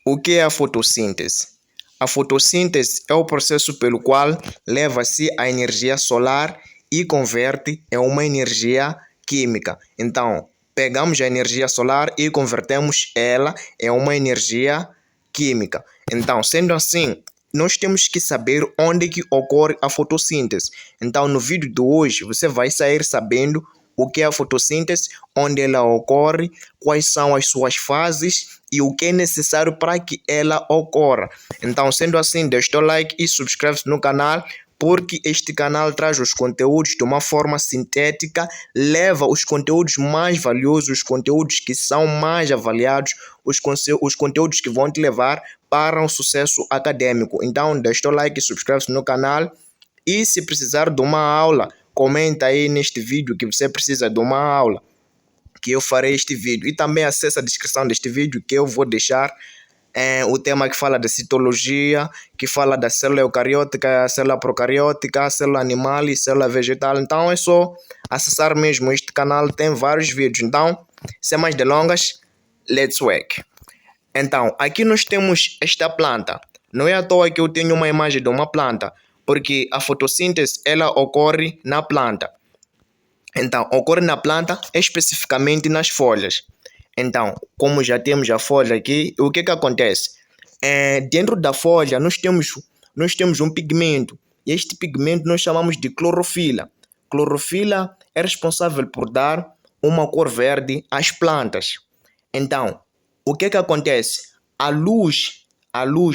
O que é a fotossíntese? A fotossíntese é o processo pelo qual leva-se a energia solar e converte em uma energia química. Então, pegamos a energia solar e convertemos ela em uma energia química. Então, sendo assim, nós temos que saber onde que ocorre a fotossíntese. Então, no vídeo de hoje, você vai sair sabendo o que é a fotossíntese, onde ela ocorre, quais são as suas fases e o que é necessário para que ela ocorra. Então, sendo assim, deixa o like e subscreve-se no canal, porque este canal traz os conteúdos de uma forma sintética, leva os conteúdos mais valiosos, os conteúdos que são mais avaliados, os conteúdos que vão te levar para um sucesso acadêmico. Então, deixa o like e subscreve-se no canal. E se precisar de uma aula, comenta aí neste vídeo que você precisa de uma aula, que eu farei este vídeo. E também acesse a descrição deste vídeo, que eu vou deixar o tema que fala da citologia, que fala da célula eucariótica, célula procariótica, célula animal e célula vegetal. Então é só acessar mesmo este canal, tem vários vídeos. Então, sem mais delongas, let's work. Então, aqui nós temos esta planta. Não é à toa que eu tenho uma imagem de uma planta, porque a fotossíntese ela ocorre na planta. Então, ocorre na planta, especificamente nas folhas. Então, como já temos a folha aqui, o que acontece? Dentro da folha nós temos um pigmento. E este pigmento nós chamamos de clorofila. Clorofila é responsável por dar uma cor verde às plantas. Então, o que acontece? A luz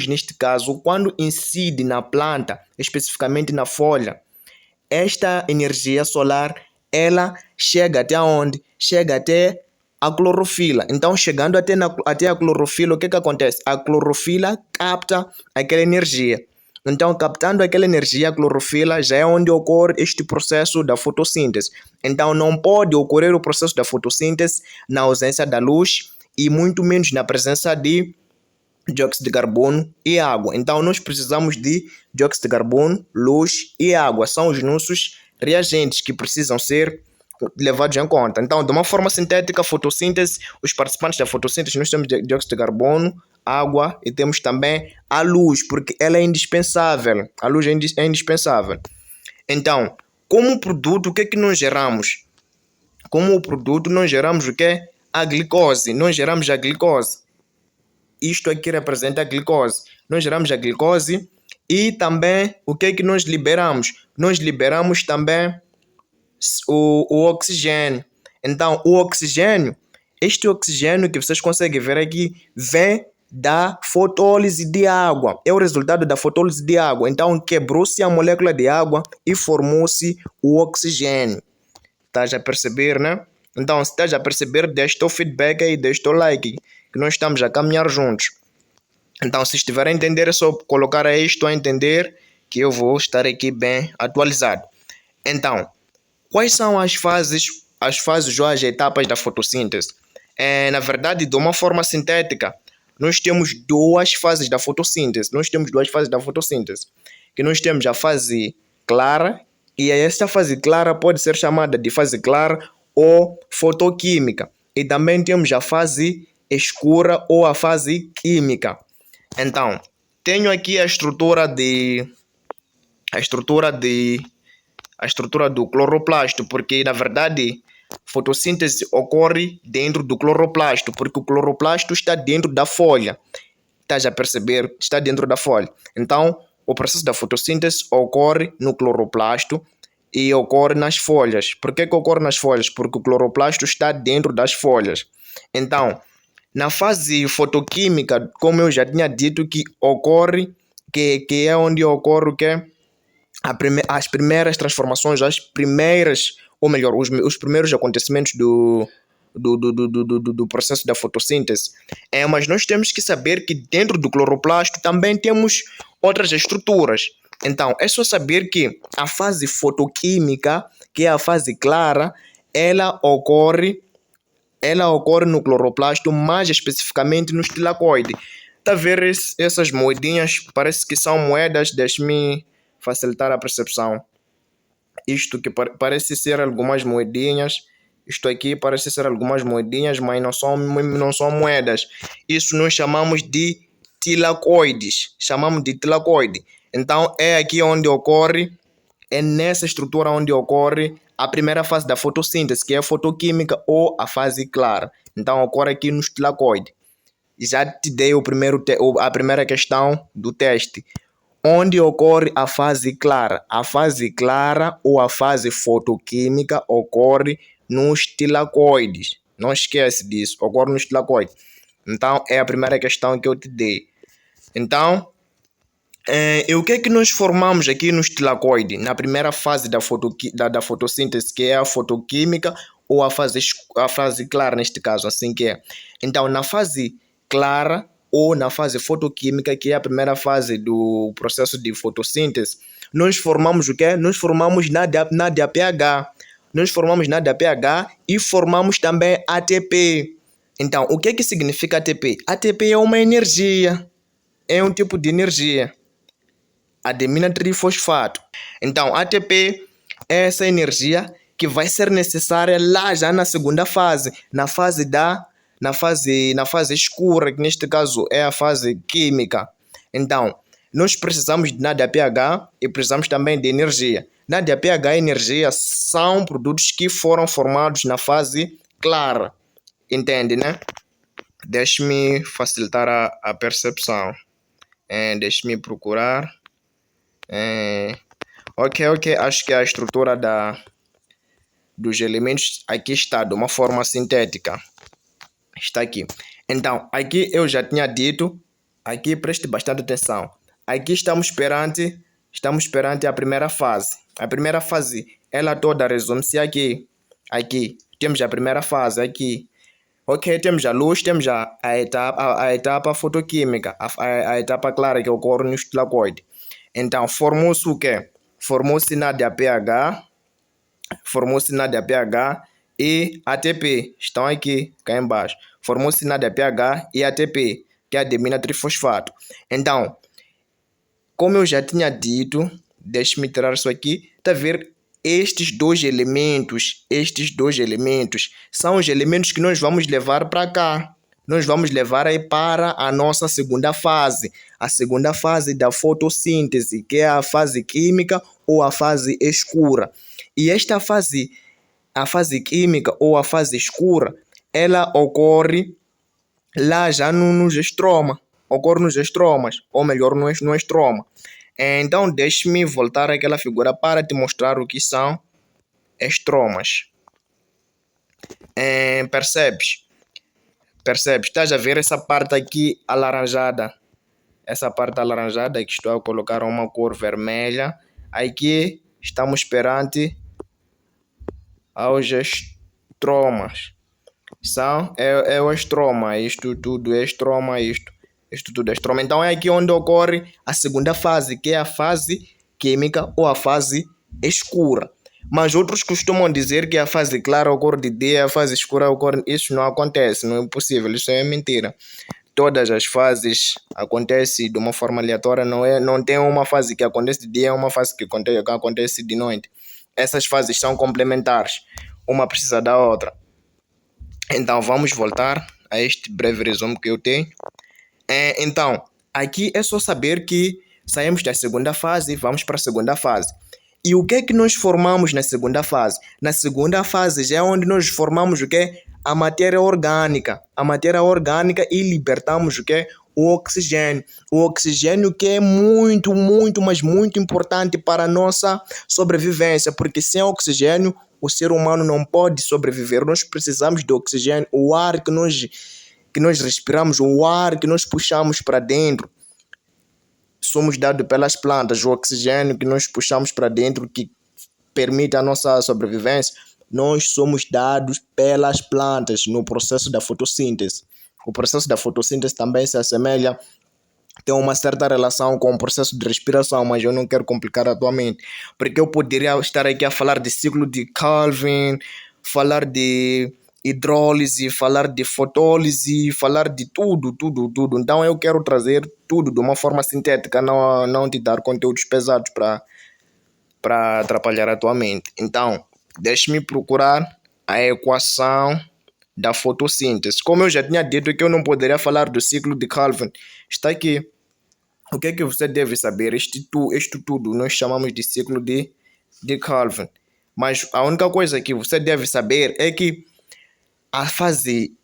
neste caso, quando incide na planta, especificamente na folha, esta energia solar, ela chega até onde? Chega até a clorofila. Então, chegando até a clorofila, o que acontece? A clorofila capta aquela energia. Então, captando aquela energia, a clorofila já é onde ocorre este processo da fotossíntese. Então, não pode ocorrer o processo da fotossíntese na ausência da luz e muito menos na presença de dióxido de carbono e água. Então, nós precisamos de dióxido de carbono, luz e água. São os nossos reagentes que precisam ser levados em conta. Então, de uma forma sintética, a fotossíntese, os participantes da fotossíntese, nós temos dióxido de carbono, água e temos também a luz, porque ela é indispensável. A luz é indispensável. Então, como produto, o que é que nós geramos? Como produto, nós geramos o quê? A glicose. Nós geramos a glicose. Isto aqui representa a glicose. Nós geramos a glicose e também o que é que nós liberamos? Nós liberamos também o oxigênio. Então, o oxigênio, este oxigênio que vocês conseguem ver aqui, vem da fotólise de água. É o resultado da fotólise de água. Então, quebrou-se a molécula de água e formou-se o oxigênio. Estás a perceber, né? Então, se estás a perceber, deixa o feedback aí, deixa o like, que nós estamos a caminhar juntos. Então, se estiver a entender, é só colocar aí, estou a entender, que eu vou estar aqui bem atualizado. Então, quais são as fases ou as etapas da fotossíntese? Na verdade, de uma forma sintética, nós temos duas fases da fotossíntese. Que nós temos a fase clara, e esta fase clara pode ser chamada de fase clara ou fotoquímica. E também temos a fase escura ou a fase química. Então, tenho aqui a estrutura do cloroplasto, porque na verdade fotossíntese ocorre dentro do cloroplasto, porque o cloroplasto está dentro da folha. Estás a perceber? Está dentro da folha. Então, o processo da fotossíntese ocorre no cloroplasto e ocorre nas folhas. Por que ocorre nas folhas? Porque o cloroplasto está dentro das folhas. Então, na fase fotoquímica, como eu já tinha dito, que ocorre, que é onde ocorre o quê? As primeiras transformações, ou melhor, os primeiros acontecimentos do processo da fotossíntese. Mas nós temos que saber que dentro do cloroplasto também temos outras estruturas. Então, é só saber que a fase fotoquímica, que é a fase clara, ela ocorre no cloroplasto, mais especificamente no estilacoide. Está a ver essas moedinhas? Parece que são moedas, deixe-me facilitar a percepção. Isto que parece ser algumas moedinhas. Isto aqui parece ser algumas moedinhas, mas não são moedas. Isso nós chamamos de tilacoides. Chamamos de tilacoide. Então, é aqui onde ocorre, é nessa estrutura onde ocorre a primeira fase da fotossíntese, que é a fotoquímica ou a fase clara. Então, ocorre aqui nos tilacoides. Já te dei a primeira questão do teste. Onde ocorre a fase clara? A fase clara ou a fase fotoquímica ocorre nos tilacoides. Não esquece disso, ocorre nos tilacoides. Então, é a primeira questão que eu te dei. Então, e o que é que nós formamos aqui nos tilacoides? Na primeira fase da fotossíntese, que é a fotoquímica ou a fase clara, neste caso, assim que é. Então, na fase clara ou na fase fotoquímica, que é a primeira fase do processo de fotossíntese, nós formamos o quê? Nós formamos na DAPH. Nós formamos na DAPH e formamos também ATP. Então, o que é que significa ATP? ATP é uma energia, é um tipo de energia, adimina trifosfato. Então, ATP é essa energia que vai ser necessária lá já na segunda fase, na fase escura, que neste caso é a fase química. Então, nós precisamos de nada pH e precisamos também de energia. Nada pH e energia são produtos que foram formados na fase clara. Entende, né? Deixe-me facilitar a percepção. Deixe-me procurar. Ok. Acho que a estrutura dos elementos aqui está de uma forma sintética. Está aqui. Então, aqui eu já tinha dito. Aqui preste bastante atenção. Aqui estamos perante a primeira fase. A primeira fase, ela toda resume-se aqui. Aqui temos a primeira fase aqui. Ok, temos a luz, temos a etapa fotoquímica, a etapa clara que ocorre no tilacoide. Então, formou-se o quê? Formou-se nada pH, e ATP. Estão aqui, cá embaixo. Formou-se nada pH e ATP, que é a adimina trifosfato. Então, como eu já tinha dito, deixe-me tirar isso aqui. Está a ver? Estes dois elementos são os elementos que nós vamos levar para cá. Nós vamos levar aí para a nossa segunda fase. A segunda fase da fotossíntese, que é a fase química ou a fase escura. E esta fase, a fase química ou a fase escura, ela ocorre lá já nos estroma. Ocorre nos estromas, ou melhor, no estroma. Então, deixe-me voltar àquela figura para te mostrar o que são estromas. Percebes? Estás a ver essa parte aqui alaranjada? Essa parte alaranjada que estou a colocar uma cor vermelha. Aqui estamos perante aos estromas. É o estroma, isto tudo é estroma, isto tudo é estroma. Então é aqui onde ocorre a segunda fase, que é a fase química ou a fase escura. Mas outros costumam dizer que a fase clara ocorre de dia, a fase escura ocorre. Isso não acontece, não é possível, isso é mentira. Todas as fases acontecem de uma forma aleatória, não tem uma fase que acontece de dia e uma fase que acontece de noite. Essas fases são complementares, uma precisa da outra. Então vamos voltar a este breve resumo que eu tenho. Então, aqui é só saber que saímos da segunda fase e vamos para a segunda fase. E o que é que nós formamos na segunda fase? Na segunda fase já é onde nós formamos o quê? A matéria orgânica. A matéria orgânica e libertamos o quê? O oxigênio. O oxigênio que é muito, mas muito importante para a nossa sobrevivência, porque sem oxigênio o ser humano não pode sobreviver. Nós precisamos de oxigênio, o ar que nós respiramos, o ar que nós puxamos para dentro. Somos dados pelas plantas, o oxigênio que nós puxamos para dentro, que permite a nossa sobrevivência, nós somos dados pelas plantas no processo da fotossíntese. O processo da fotossíntese também se assemelha, tem uma certa relação com o processo de respiração, mas eu não quero complicar atualmente, porque eu poderia estar aqui a falar de ciclo de Calvin, falar de hidrólise, falar de fotólise, falar de tudo. Então eu quero trazer tudo de uma forma sintética, não te dar conteúdos pesados para atrapalhar atualmente. Então, deixe-me procurar a equação da fotossíntese. Como eu já tinha dito que eu não poderia falar do ciclo de Calvin, está aqui. O que é que você deve saber? Isto tudo nós chamamos de ciclo de Calvin. Mas a única coisa que você deve saber é que a fase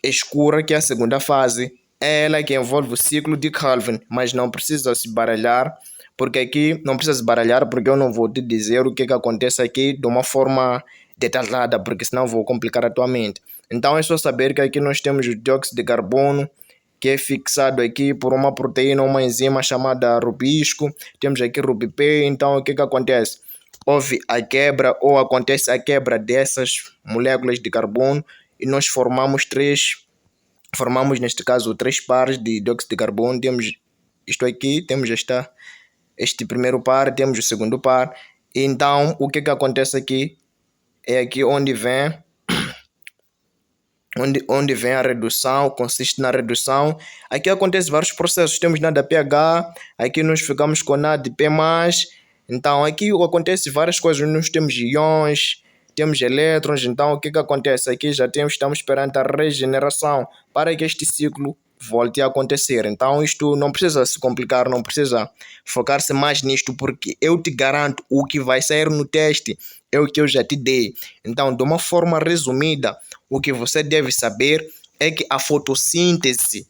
escura, que é a segunda fase, é ela que envolve o ciclo de Calvin, mas não precisa se baralhar, porque aqui não precisa se baralhar, porque eu não vou te dizer o que acontece aqui de uma forma detalhada, porque senão vou complicar a tua mente. Então é só saber que aqui nós temos o dióxido de carbono, que é fixado aqui por uma proteína, uma enzima chamada rubisco. Temos aqui RubP. Então o que acontece? Houve a quebra, ou acontece a quebra dessas moléculas de carbono, e nós formamos neste caso três pares de dióxido de carbono. Temos isto aqui, temos este primeiro par, temos o segundo par. Então o que acontece aqui é aqui onde vem a redução, consiste na redução. Aqui acontece vários processos, temos NADPH, aqui nós ficamos com NADP+. Então aqui acontece várias coisas, nós temos íons, temos elétrons. Então o que acontece? Aqui estamos perante a regeneração para que este ciclo volte a acontecer. Então isto não precisa se complicar, não precisa focar-se mais nisto, porque eu te garanto o que vai sair no teste é o que eu já te dei. Então, de uma forma resumida, o que você deve saber é que a fotossíntese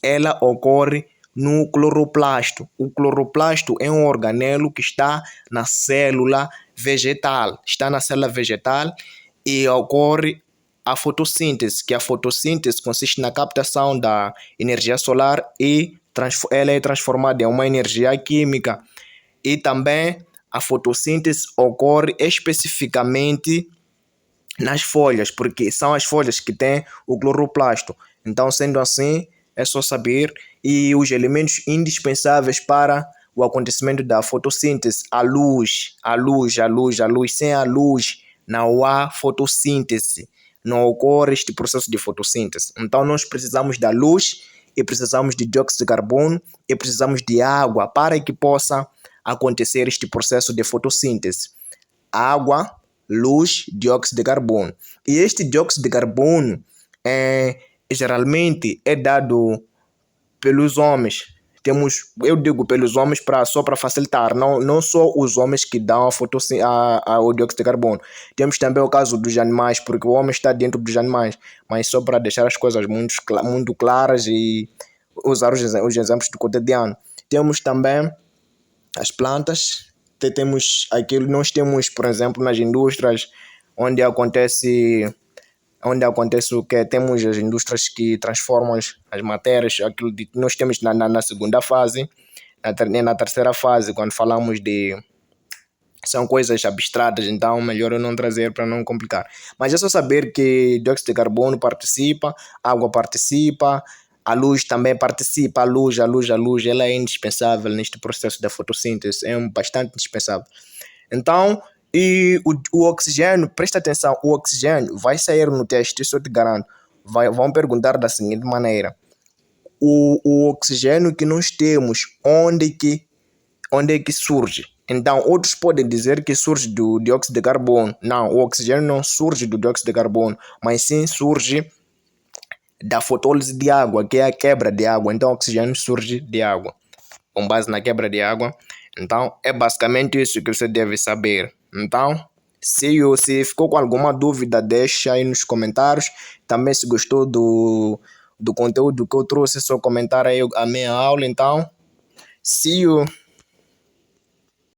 ela ocorre no cloroplasto. O cloroplasto é um organelo que está na célula vegetal. E ocorre a fotossíntese, que a fotossíntese consiste na captação da energia solar e ela é transformada em uma energia química. E também a fotossíntese ocorre especificamente nas folhas, porque são as folhas que têm o cloroplasto. Então, sendo assim, é só saber. E os elementos indispensáveis para o acontecimento da fotossíntese: a luz. Sem a luz não há fotossíntese, não ocorre este processo de fotossíntese. Então nós precisamos da luz, e precisamos de dióxido de carbono, e precisamos de água para que possa acontecer este processo de fotossíntese. Água, luz, dióxido de carbono. E este dióxido de carbono geralmente é dado pelos homens. Eu digo pelos homens só para facilitar, não só os homens que dão o dióxido de carbono. Temos também o caso dos animais, porque o homem está dentro dos animais, mas só para deixar as coisas muito claras e usar os exemplos do cotidiano. Temos também as plantas, nós temos, por exemplo, nas indústrias, onde acontece o que? Temos as indústrias que transformam as matérias, aquilo que nós temos na segunda fase, na terceira fase, quando falamos são coisas abstratas, então melhor eu não trazer para não complicar. Mas é só saber que dióxido de carbono participa, água participa, a luz também participa. A luz, ela é indispensável neste processo da fotossíntese, é bastante indispensável. Então, e o oxigênio, presta atenção, o oxigênio vai sair no teste, isso eu te garanto. Vão perguntar da seguinte maneira: o oxigênio que nós temos, onde é que surge? Então, outros podem dizer que surge do dióxido de carbono. Não, o oxigênio não surge do dióxido de carbono, mas sim surge da fotólise de água, que é a quebra de água. Então, o oxigênio surge de água, com base na quebra de água. Então, é basicamente isso que você deve saber. Então, se ficou com alguma dúvida, deixa aí nos comentários. Também, se gostou do conteúdo que eu trouxe, é só comentar aí a minha aula. Então, see you.